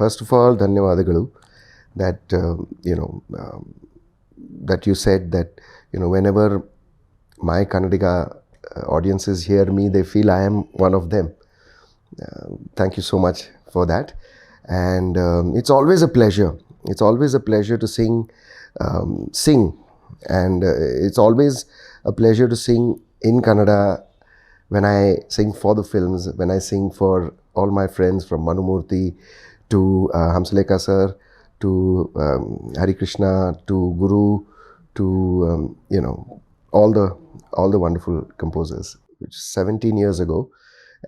First of all, ಧನ್ಯವಾದಗಳು that that you said that whenever my Kannadiga audiences hear me, they feel I am one of them. Thank you so much for that. And it's always a pleasure. It's always a pleasure to sing, and it's always a pleasure to sing in Kannada when I sing for the films, when I sing for all my friends from Manumurthy to Hamsalekha sir, to Hari Krishna, to Guru, to all the wonderful composers. Which is 17 years ago,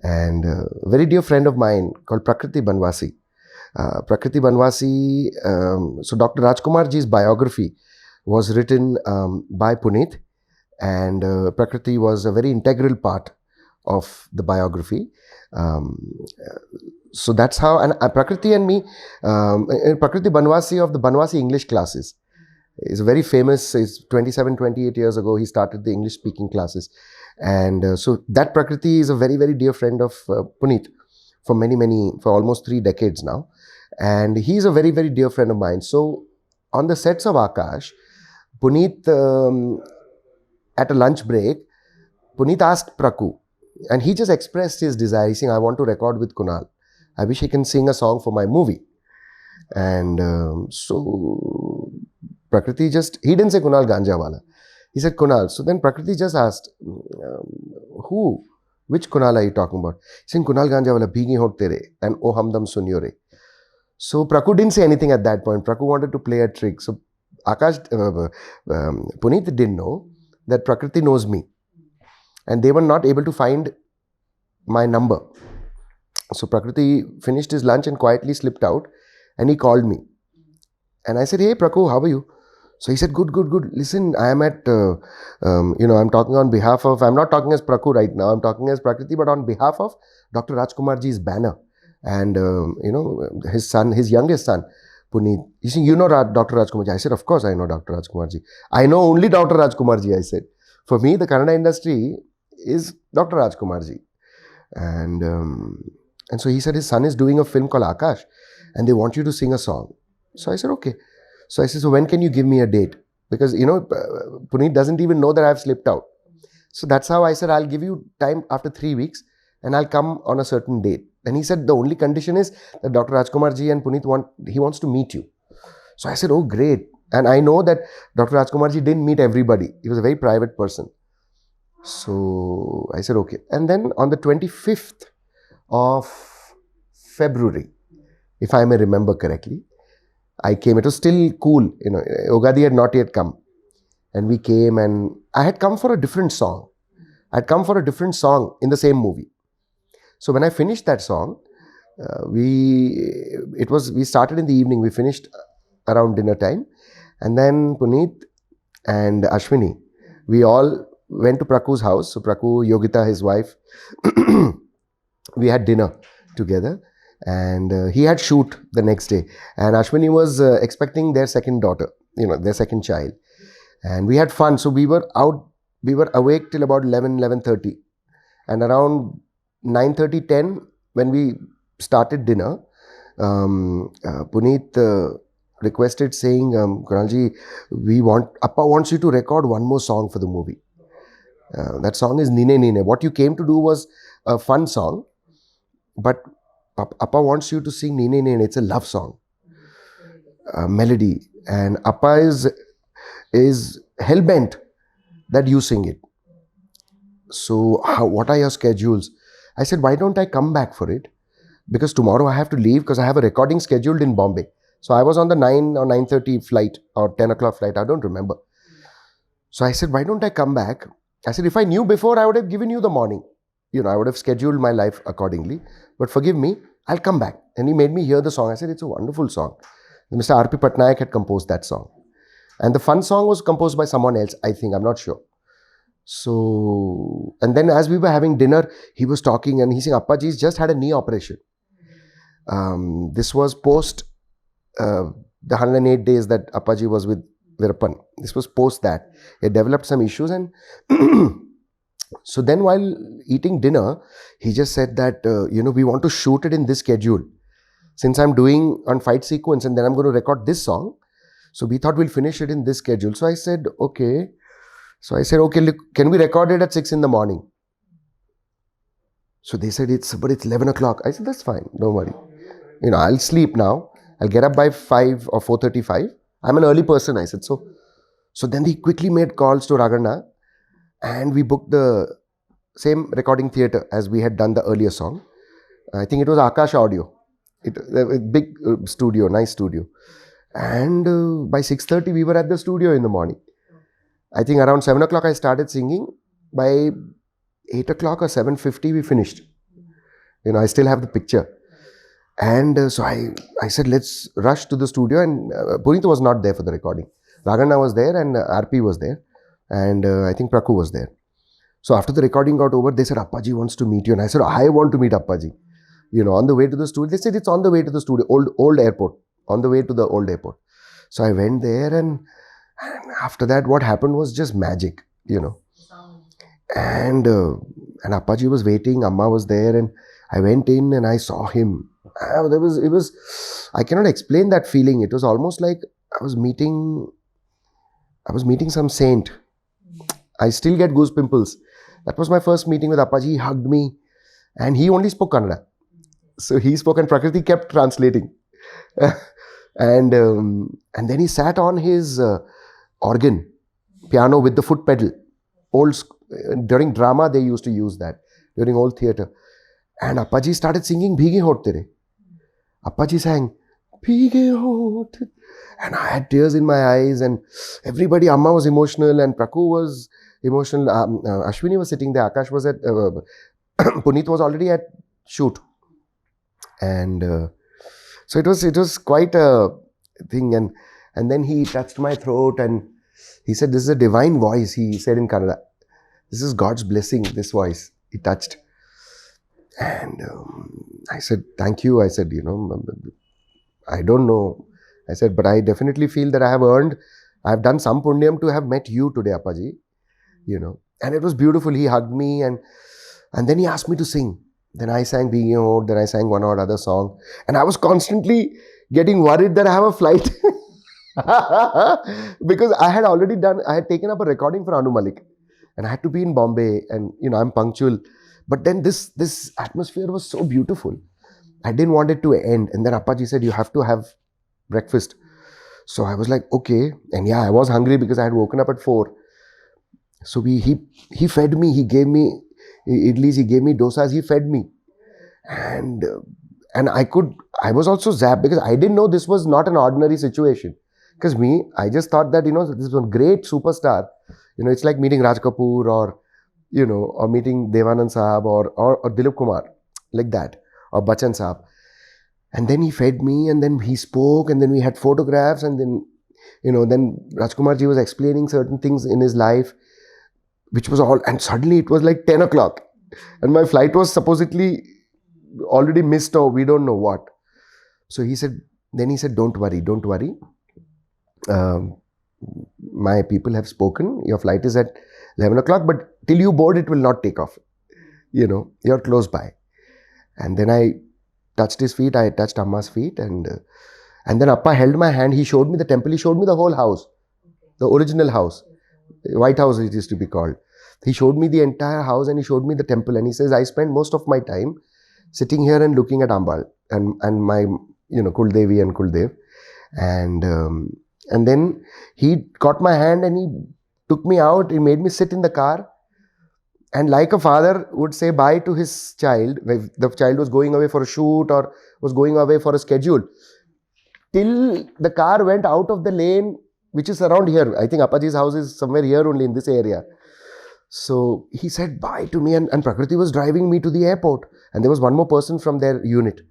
and a very dear friend of mine called Prakriti Banwasi. Prakriti Banwasi, so Dr. Rajkumar ji's biography was written by Puneet, and Prakriti was a very integral part of the biography. So that's how, and Prakriti and me, Prakriti Banwasi of the Banwasi English classes is very famous. It's 28 years ago he started the English speaking classes, and so that Prakriti is a very, very dear friend of Puneet for almost 3 decades now, and he's a very, very dear friend of mine. So on the sets of Akash, Puneet, at a lunch break, Puneet asked Praku, and he just expressed his desire. He's saying, I want to record with Kunal. I wish he can sing a song for my movie. And so Prakriti he didn't say Kunal Ganjawala. He said Kunal. So then Prakriti just asked, which Kunal are you talking about? He said, Kunal Ganjawala, Bhigi Hot Tere, and Oh Hamdam Sunyo Re. So Praku didn't say anything at that point. Praku wanted to play a trick. So Akash, Puneet didn't know that Prakriti knows me. And they were not able to find my number. So Prakriti finished his lunch and quietly slipped out, and he called me. And I said, hey Praku, how are you? So he said, good. Listen, I am at, I'm talking on behalf of, I'm not talking as Praku right now, I'm talking as Prakriti, but on behalf of Dr. Rajkumar ji's banner. And, his son, his youngest son, Puneet. He said, Dr. Rajkumar ji? I said, of course I know Dr. Rajkumar ji. I know only Dr. Rajkumar ji, I said. For me, the Kannada industry is Dr. Rajkumar ji. And so he said his son is doing a film called Akash, and they want you to sing a song. So I said, okay. So I said, so when can you give me a date? Because, Puneet doesn't even know that I've slipped out. So that's how I said, I'll give you time after 3 weeks, and I'll come on a certain date. And he said, the only condition is that Dr. Rajkumar ji and Puneet he wants to meet you. So I said, oh, great. And I know that Dr. Rajkumar ji didn't meet everybody. He was a very private person. So I said, okay. And then on the 25th of February, if I may remember correctly, I came. It was still cool. Ugadi had not yet come. And we came, and I had come for a different song. I'd come for a different song in the same movie. So when I finished that song, we started in the evening. We finished around dinner time. And then Puneet and Ashwini, we all went to Praku's house. So Praku, Yogita, his wife, we had dinner together. And he had shoot the next day. And Ashwini was expecting their second daughter, their second child. And we had fun. So we were awake till about 11:30. And around 9:30, 10, when we started dinner, Puneet requested saying, Kunalji, Appa wants you to record one more song for the movie. That song is Nine Nine. What you came to do was a fun song, but Appa wants you to sing Nine Nine. It's a love song, melody, and Appa is hell-bent that you sing it. So what are your schedules? I said, why don't I come back for it? Because tomorrow I have to leave because I have a recording scheduled in Bombay. So I was on the 9 or 9:30 flight or 10 o'clock flight. I don't remember. So I said, why don't I come back? I said, if I knew before, I would have given you the morning. I would have scheduled my life accordingly. But forgive me, I'll come back. And he made me hear the song. I said, it's a wonderful song. Mr. R.P. Patnaik had composed that song. And the fun song was composed by someone else, I think. I'm not sure. So, and then as we were having dinner, he was talking and he said, Appaji's just had a knee operation. This was post the 108 days that Appaji was with Virappan. This was post that. He developed some issues and So then while eating dinner, he just said that, we want to shoot it in this schedule. Since I'm doing on fight sequence and then I'm going to record this song. So we thought we'll finish it in this schedule. So I said, okay. So I said, okay, look, can we record it at 6 in the morning? So they said, but it's 11 o'clock. I said, that's fine. Don't worry. I'll sleep now. I'll get up by 5 or 4:35. I'm an early person, I said. So then he quickly made calls to Ragana and we booked the same recording theatre as we had done the earlier song. I think it was Akash Audio. A big studio, nice studio. And by 6:30 we were at the studio in the morning. I think around 7 o'clock I started singing. By 8 o'clock or 7:50 we finished. I still have the picture. And so I said, let's rush to the studio. And Puneet was not there for the recording. Ragana was there and RP was there. And I think Praku was there. So after the recording got over, they said, Appaji wants to meet you. And I said, I want to meet Appaji. On the way to the studio. They said, it's on the way to the studio, old airport. On the way to the old airport. So I went there and after that, what happened was just magic, And Appaji was waiting, Amma was there, and I went in and I saw him. I cannot explain that feeling. It was almost like I was meeting some saint. I still get goose pimples. That was my first meeting with Appaji. He hugged me and he only spoke Kannada. So he spoke and Prakriti kept translating. And then he sat on his organ, piano with the foot pedal. During drama, they used to use that. During old theatre. And Appaji started singing Bhige Hot Tere. Appaji sang Bhige Hot. And I had tears in my eyes and everybody, Amma was emotional and Praku was emotional. Ashwini was sitting there. Akash was at, Puneet was already at shoot. And so it was quite a thing. And then he touched my throat and he said, this is a divine voice, he said in Kannada. This is God's blessing, this voice. He touched. And I said, thank you. I said, I don't know. I said, but I definitely feel that I have done some punyam to have met you today, Appaji. And it was beautiful. He hugged me and then he asked me to sing. Then I sang Being Old, then I sang one or other song. And I was constantly getting worried that I have a flight. Because I had taken up a recording for Anu Malik. And I had to be in Bombay and, I'm punctual. But then this atmosphere was so beautiful. I didn't want it to end. And then Appaji said, you have to have breakfast. So I was like, okay. And yeah, I was hungry because I had woken up at 4. So he fed me. He gave me idlis, he gave me dosas, he fed me. And I was also zapped because I didn't know this was not an ordinary situation. Because I just thought that, this is a great superstar. It's like meeting Raj Kapoor or meeting Devanand Sahab or Dilip Kumar, like that, or Bachchan Sahab. And then he fed me and then he spoke and then we had photographs and then, then Rajkumar ji was explaining certain things in his life, which was all, and suddenly it was like 10 o'clock and my flight was supposedly already missed or we don't know what. So he said, don't worry. My people have spoken, your flight is at 11 o'clock, but till you board, it will not take off. You're close by. And then I touched his feet, I touched Amma's feet, and then Appa held my hand, he showed me the temple, he showed me the whole house, the original house, White House it used to be called. He showed me the entire house and he showed me the temple and he says, I spend most of my time sitting here and looking at Ambal and my, Kuldevi and Kuldev. And then he caught my hand and he took me out, he made me sit in the car. And like a father would say bye to his child, if the child was going away for a shoot or was going away for a schedule, till the car went out of the lane, which is around here. I think Appaji's house is somewhere here only in this area. So he said bye to me and Prakriti was driving me to the airport. And there was one more person from their unit.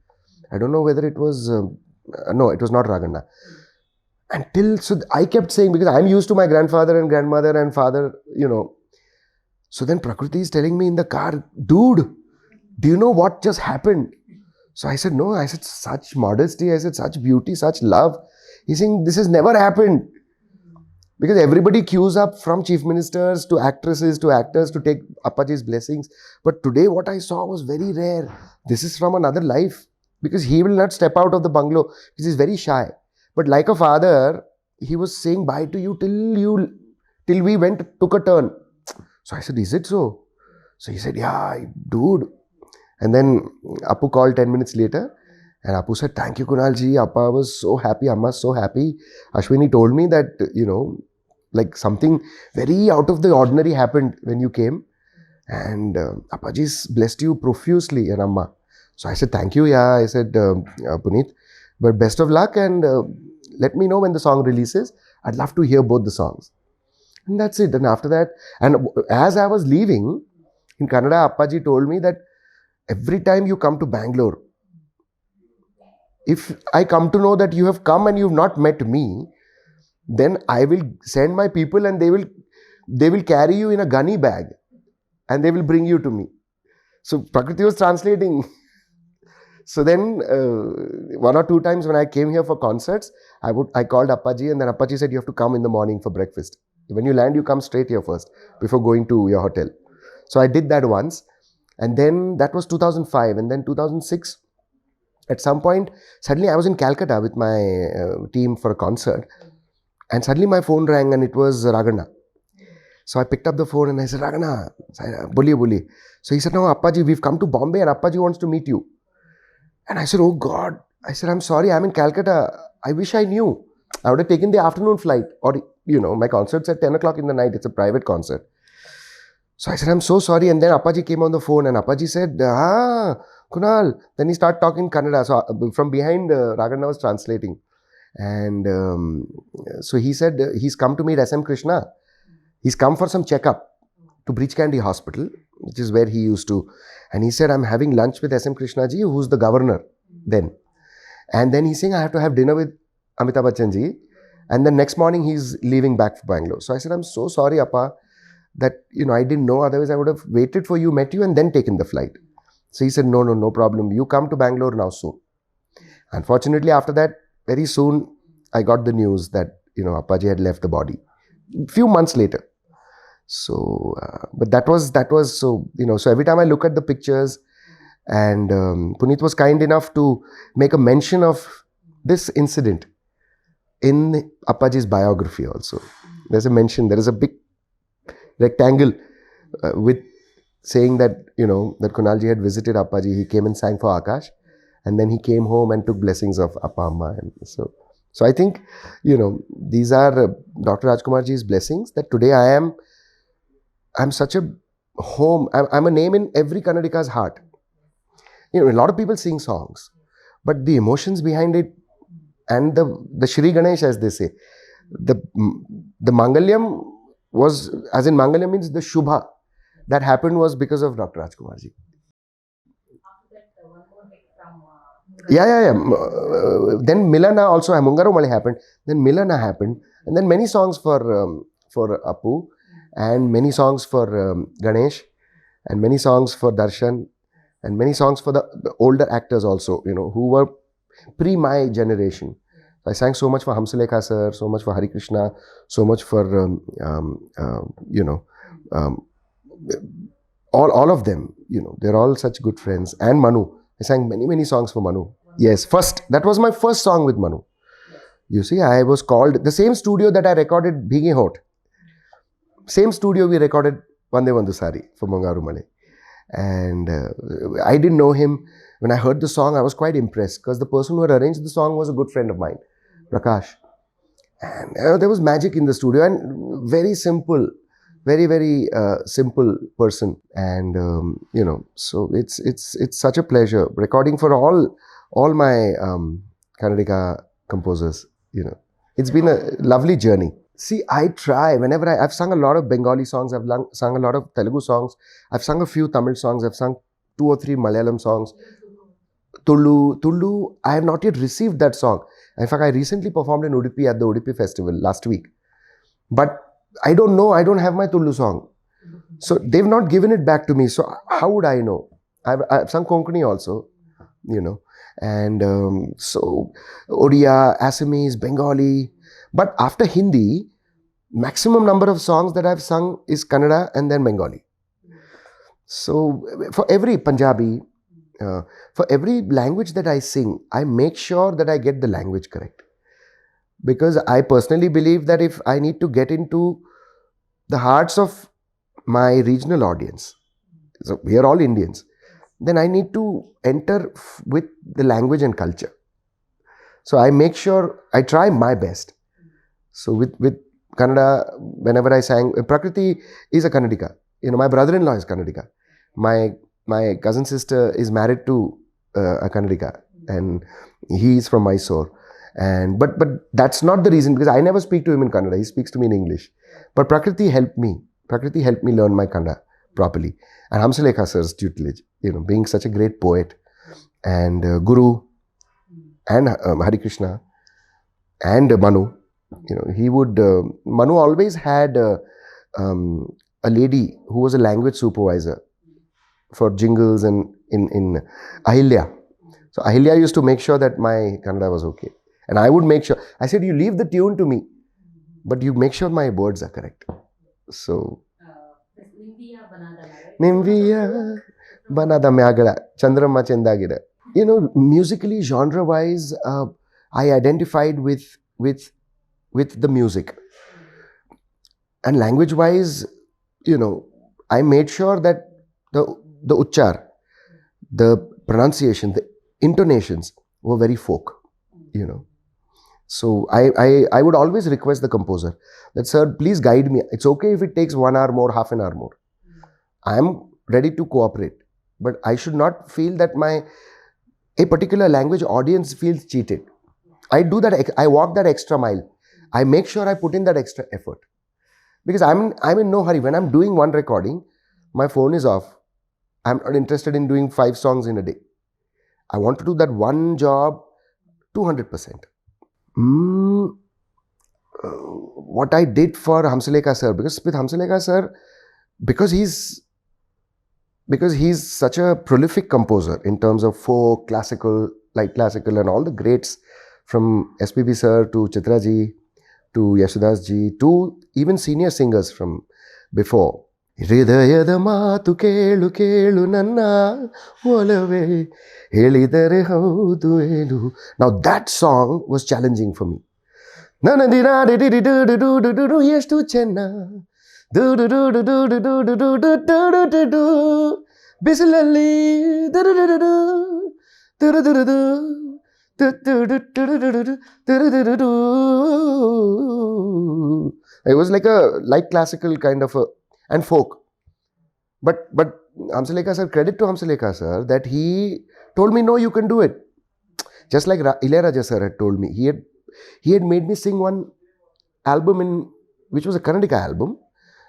I don't know whether it was, no, it was not Ragana. So I kept saying, because I'm used to my grandfather and grandmother and father, So then Prakriti is telling me in the car, dude, do you know what just happened? So I said, no. I said, such modesty. I said, such beauty, such love. He's saying, this has never happened. Because everybody queues up from chief ministers to actresses to actors to take Appaji's blessings. But today what I saw was very rare. This is from another life. Because he will not step out of the bungalow because he's very shy. But like a father, he was saying bye to you till we took a turn. So I said, is it so? So he said, yeah, dude. And then Appu called 10 minutes later. And Appu said, thank you, Kunalji. Appa was so happy. Amma was so happy. Ashwini told me that, like something very out of the ordinary happened when you came. And Appaji's blessed you profusely, and Amma. So I said, thank you, yeah. I said, Puneet, but best of luck, and let me know when the song releases. I'd love to hear both the songs. And that's it. And after that, and as I was leaving, in Kannada, Appaji told me that every time you come to Bangalore, if I come to know that you have come and you've not met me, then I will send my people and they will carry you in a gunny bag and they will bring you to me. So Prakriti was translating. So then 1 or 2 times when I came here for concerts, I called Appaji, and then Appaji said, you have to come in the morning for breakfast. When you land, you come straight here first before going to your hotel. So I did that once, and then that was 2005, and then 2006. At some point, suddenly I was in Calcutta with my team for a concert, and suddenly my phone rang and it was Ragana. So I picked up the phone and I said, Ragana, boli. So he said, no, Appaji, we've come to Bombay and Appaji wants to meet you. And I said, oh God. I said, I'm sorry, I'm in Calcutta. I wish I knew. I would have taken the afternoon flight, or, my concert's at 10 o'clock in the night. It's a private concert. So I said, I'm so sorry. And then Appaji came on the phone and Appaji said, Kunal. Then he started talking Kannada. So from behind, Ragana was translating. And so he said, he's come to meet SM Krishna. He's come for some checkup to Breach Candy Hospital, which is where he used to. And he said, I'm having lunch with SM Krishna ji, who's the governor then. And then he's saying, I have to have dinner with Amitabh Bachchan ji. And then next morning, he's leaving back for Bangalore. So I said, I'm so sorry, Appa, that, I didn't know. Otherwise, I would have waited for you, met you, and then taken the flight. So he said, no problem. You come to Bangalore now soon. Unfortunately, after that, very soon, I got the news that, Appaji had left the body. A few months later. So, but that was so, so every time I look at the pictures, and Puneet was kind enough to make a mention of this incident in Appaji's biography also. There's a mention, there is a big rectangle with saying that, that Kunalji had visited Appaji. He came and sang for Akash, and then he came home and took blessings of Appa Amma. And so I think, these are Dr. Rajkumarji's blessings, that today I'm such a home, I'm a name in every Kannadika's heart. A lot of people sing songs, but the emotions behind it and the Shri Ganesh, as they say, the Mangalyam was, as in Mangalyam means the Shubha, that happened was because of Dr. Rajkumarji. Yeah. Then Milana also, Mungaro Male happened. Then Milana happened. And then many songs for Appu, and many songs for Ganesh, and many songs for Darshan, and many songs for the older actors also, who were pre my generation. I sang so much for Hamsulekha sir, so much for Hari Krishna, so much for, all of them, they're all such good friends. And Manu. I sang many songs for Manu. Yes, that was my first song with Manu. You see, I was called, the same studio that I recorded Bhige Hot. Same studio we recorded Vande Vandusari for Mungaru Male. And I didn't know him. When I heard the song, I was quite impressed because the person who had arranged the song was a good friend of mine, Prakash. And there was magic in the studio, and very simple, very simple person. And, so it's such a pleasure recording for all my Kannadika composers, It's been a lovely journey. See, I try, whenever I've sung a lot of Bengali songs, I've sung a lot of Telugu songs, I've sung a few Tamil songs, I've sung 2 or 3 Malayalam songs. Tullu, I have not yet received that song. In fact, I recently performed in Udupi at the Udupi festival last week. But I don't know, I don't have my Tullu song. So they've not given it back to me. So how would I know? I've sung Konkani also, And so Odia, Assamese, Bengali. But after Hindi, maximum number of songs that I've sung is Kannada and then Bengali. So for every Punjabi, for every language that I sing, I make sure that I get the language correct. Because I personally believe that if I need to get into the hearts of my regional audience, so we are all Indians, then I need to enter with the language and culture. So I make sure, I try my best. So with Kannada, whenever I sang, Prakriti is a Kannadika. My brother-in-law is Kannadika. My cousin sister is married to a Kannadika, and he is from Mysore. But that's not the reason, because I never speak to him in Kannada. He speaks to me in English. But Prakriti helped me. Prakriti helped me learn my Kannada properly. And Hamsalekha sir's tutelage, being such a great poet, and Guru, and Hari Krishna, and Manu. Manu always had a lady who was a language supervisor for jingles and in Ahilya. So Ahilya used to make sure that my Kannada was okay. And I would make sure. I said, you leave the tune to me, but you make sure my words are correct. So Nimviya Banada Myagala Chandrama Chendagira. Musically, genre-wise, I identified with the music. And language-wise, I made sure that the uchchar, the pronunciation, the intonations were very folk, So I would always request the composer that, sir, please guide me. It's okay if it takes 1 hour more, half an hour more. I am ready to cooperate, but I should not feel that a particular language audience feels cheated. I do that. I walk that extra mile. I make sure I put in that extra effort, because I'm in no hurry. When I'm doing one recording, my phone is off. I'm not interested in doing 5 songs in a day. I want to do that one job 200%. What I did for Hamsalekha sir, because with Hamsalekha sir, because he's such a prolific composer in terms of folk, classical, light classical, and all the greats, from SPB sir to Chitra ji to Yasudas ji to even senior singers from before. Hridayada maatu kelu kelu nanna olave helidare haudu elu. Now that song was challenging for me. Nanadina di di di du du du du du du yestu chenna du du du du du du du du du du du du du bisalali du du du du du du du du du. It was like a light classical kind of and folk. But Hamsalekha sir, credit to Hamsalekha sir, that he told me, no, you can do it. Just like Ilayaraja sir had told me. He had made me sing one album which was a Kannadica album.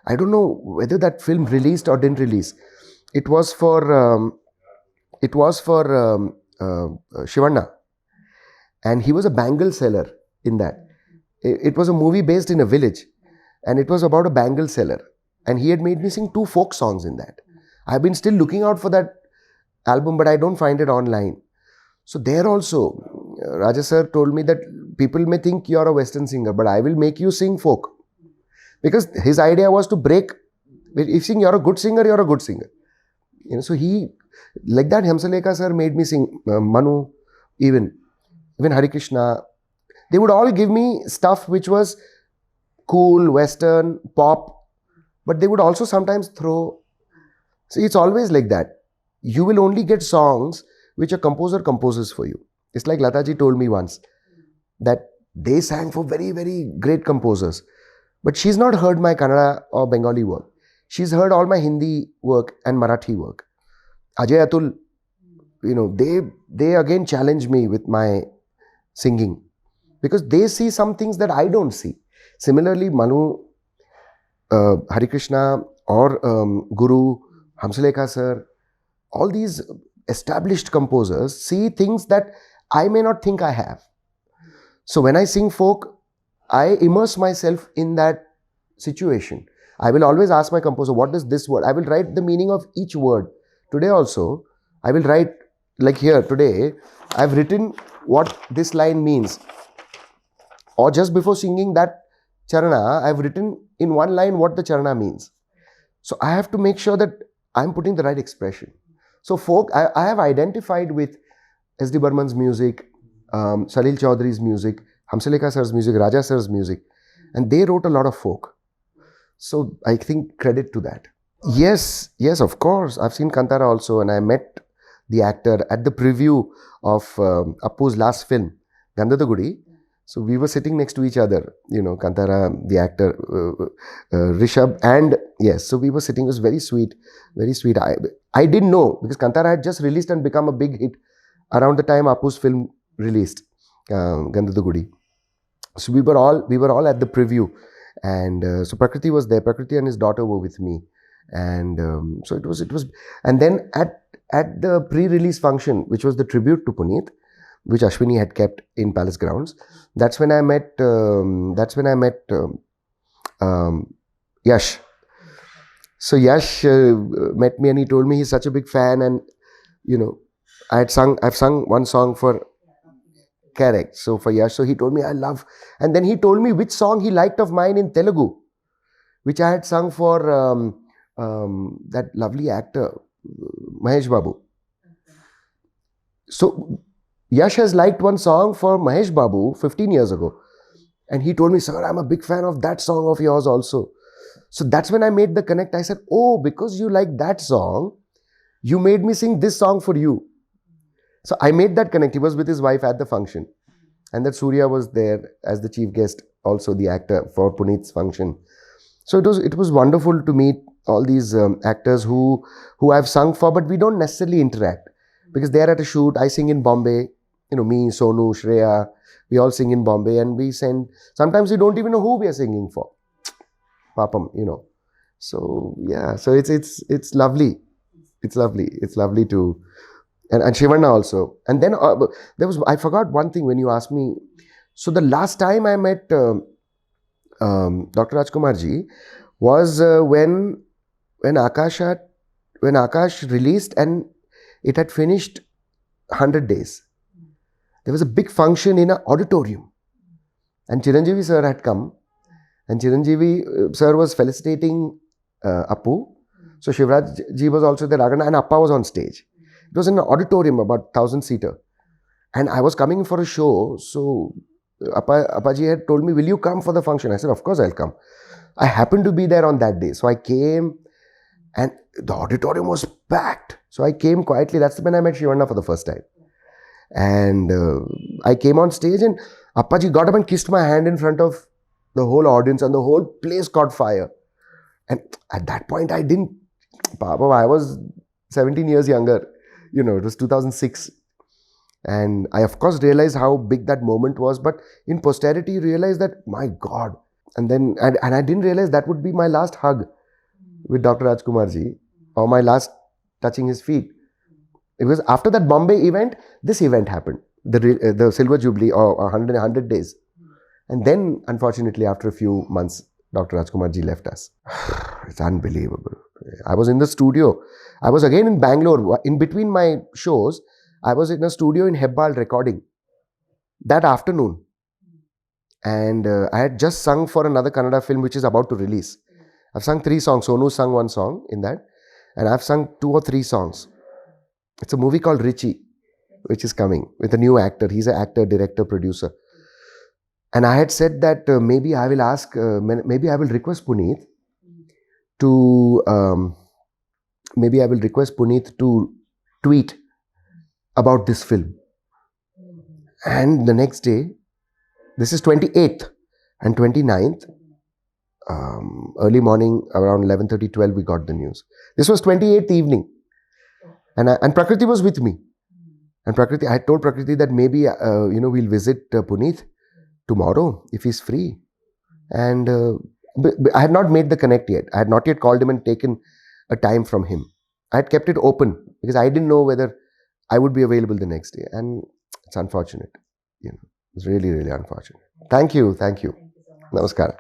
I don't know whether that film released or didn't release. It was for Shivanna. And he was a bangle seller in that. It was a movie based in a village, and it was about a bangle seller. And he had made me sing 2 folk songs in that. I've been still looking out for that album, but I don't find it online. So there also, Raja sir told me that people may think you're a Western singer, but I will make you sing folk. Because his idea was to break, if you're a good singer, you're a good singer. So he, like that, Hamsalekha sir made me sing, Manu, even Hari Krishna. They would all give me stuff which was cool, Western, pop, but they would also sometimes throw. See, it's always like that. You will only get songs which a composer composes for you. It's like Lataji told me once that they sang for very, very great composers. But she's not heard my Kannada or Bengali work. She's heard all my Hindi work and Marathi work. Ajay Atul, they again challenge me with my singing, because they see some things that I don't see. Similarly, Manu, Hari Krishna, or Guru, Hamsalekha sir, all these established composers see things that I may not think I have. So when I sing folk, I immerse myself in that situation. I will always ask my composer, what is this word? I will write the meaning of each word. Today also, I will write, like here today, I've written what this line means. Or just before singing that, charana, I've written in one line what the charana means. So I have to make sure that I'm putting the right expression. So folk, I have identified with S.D. Burman's music, Salil Chaudhary's music, Hamsalekha sir's music, Raja sir's music, and they wrote a lot of folk. So I think credit to that. Yes, of course. I've seen Kantara also, and I met the actor at the preview of Appu's last film, Gandadagudi. So we were sitting next to each other, Kantara, the actor, Rishabh, and yes, so we were sitting. It was very sweet, very sweet. I didn't know because Kantara had just released and become a big hit around the time Appu's film released, Gandadagudi. So we were all at the preview, and so Prakriti was there. Prakriti and his daughter were with me, and so it was, and then at the pre-release function, which was the tribute to Puneeth, which Ashwini had kept in Palace Grounds. That's when I met Yash. So Yash met me and he told me he's such a big fan, and I've sung one song for correct. So for Yash, so he told me I love, and then he told me which song he liked of mine in Telugu, which I had sung for that lovely actor Mahesh Babu. So Yash has liked one song for Mahesh Babu 15 years ago. And he told me, sir, I'm a big fan of that song of yours also. So that's when I made the connect. I said, oh, because you like that song, you made me sing this song for you. So I made that connect. He was with his wife at the function. And that Surya was there as the chief guest, also the actor for Puneeth's function. So it was wonderful to meet all these actors who I've sung for, but we don't necessarily interact. Because they're at a shoot, I sing in Bombay. Me, Sonu, Shreya, we all sing in Bombay, and we send, sometimes we don't even know who we are singing for. Papam, So yeah, so it's lovely. It's lovely to, and Shivanna also. And then I forgot one thing when you asked me. So the last time I met Dr. Rajkumar ji was when Akash released and it had finished 100 days. There was a big function in an auditorium. And Chiranjeevi sir had come. And Chiranjeevi sir was felicitating Appu. So Shivraj ji was also there, and Appa was on stage. It was in an auditorium, about 1,000-seater. And I was coming for a show. So Appa ji had told me, will you come for the function? I said, of course I'll come. I happened to be there on that day. So I came and the auditorium was packed. So I came quietly. That's when I met Shivanna for the first time. And I came on stage and Appaji got up and kissed my hand in front of the whole audience, and the whole place caught fire. And at that point, I was 17 years younger. It was 2006. And I, of course, realized how big that moment was. But in posterity, you realize that, my God. And then, and I didn't realize that would be my last hug with Dr. Rajkumar ji, or my last touching his feet. It was after that Bombay event, this event happened, the Silver Jubilee, or 100 days. And then, unfortunately, after a few months, Dr. Rajkumar ji left us. It's unbelievable. I was in the studio. I was again in Bangalore. In between my shows, I was in a studio in Hebbal recording that afternoon. And I had just sung for another Kannada film which is about to release. I've sung 3 songs. Sonu sung 1 song in that. And I've sung 2 or 3 songs. It's a movie called Richie, which is coming with a new actor. He's an actor, director, producer. And I had said that maybe I will request Puneeth to tweet about this film. And the next day, this is 28th and 29th, early morning around 11:30, 12, we got the news. This was 28th evening. And Prakriti was with me. And Prakriti, I told Prakriti that maybe, we'll visit Puneeth tomorrow if he's free. And I had not made the connect yet. I had not yet called him and taken a time from him. I had kept it open because I didn't know whether I would be available the next day. And it's unfortunate. It's really, really unfortunate. Thank you. Namaskara.